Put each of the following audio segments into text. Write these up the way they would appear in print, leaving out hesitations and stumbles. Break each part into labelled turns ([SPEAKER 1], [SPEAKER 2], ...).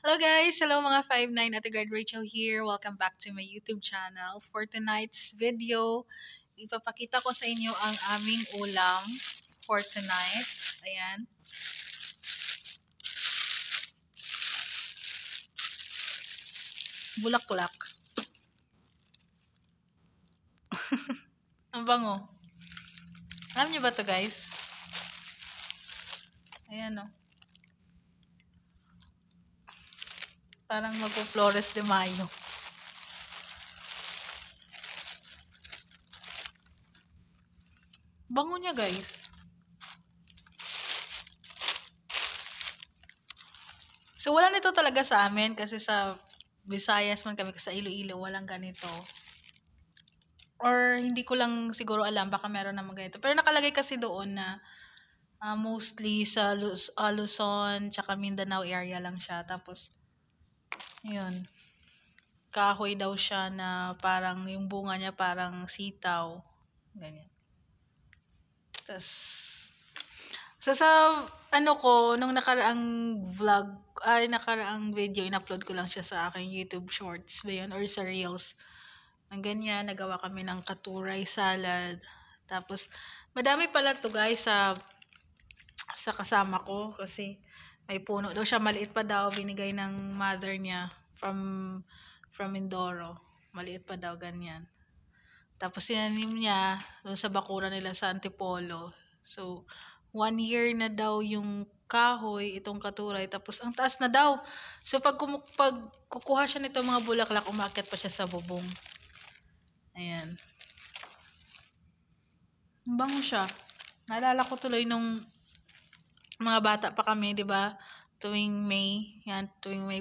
[SPEAKER 1] Hello guys! Hello mga 5'9", Ate Guard Rachel here. Welcome back to my YouTube channel. For tonight's video, ipapakita ko sa inyo ang aming ulam for tonight. Ayan. Bulaklak. Ang bango. Alam niyo ba to guys? Ayan o. Parang magpo-Flores de Mayo. Bango niya guys. So wala nito talaga sa amin kasi sa Visayas man kami, sa Iloilo walang ganito. Or hindi ko lang siguro alam, baka meron naman ganito. Pero nakalagay kasi doon na mostly sa Luzon tsaka Mindanao area lang siya. Tapos yun, kahoy daw siya na parang yung bunga niya parang sitaw, ganyan. Tapos so sa ano ko nung nakaraang nakaraang video, in-upload ko lang siya sa aking YouTube Shorts ba yun, or sa Reels ng ganyan. Nagawa kami ng katuray salad. Tapos madami pala to guys sa kasama ko kasi may puno daw siya, maliit pa daw, binigay ng mother niya from Mindoro. Maliit pa daw ganyan. Tapos sinanim niya doon sa bakura nila sa Antipolo. So 1 year na daw yung kahoy, itong katuray. Tapos ang taas na daw. So pag kukuha siya nito mga bulaklak, umakyat pa siya sa bubong. Ayan. Bango siya. Naalala ko tuloy nung mga bata pa kami, 'di ba? Tuwing May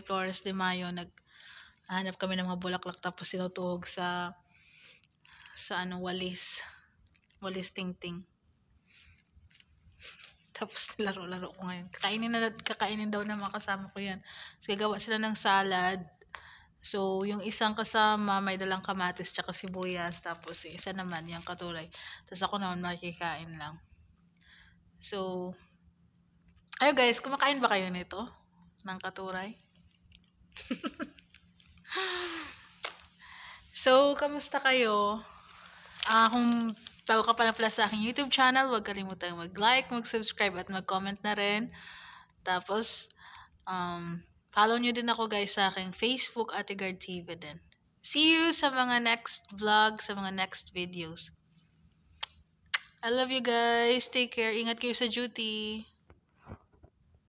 [SPEAKER 1] Flores de Mayo, naghanap kami ng mga bulaklak tapos tinutuhog sa walis tingting. Tapos laro-laro ko ngayon. Kakainin daw ng mga kasama ko 'yan. So gagawa sila ng salad. So yung isang kasama may dalang kamatis tsaka sibuyas, tapos yung isa naman yung katuray. Tapos ako naman makikain lang. So ayo guys, kumakain ba kayo nito? Ng katuray? So, kamusta kayo? Kung bago ka pa lang pala sa aking YouTube channel, huwag kalimutang mag-like, mag-subscribe at mag-comment na rin. Tapos, follow nyo din ako guys sa aking Facebook, Ate Guard TV din. See you sa mga next vlog, sa mga next videos. I love you guys. Take care. Ingat kayo sa duty.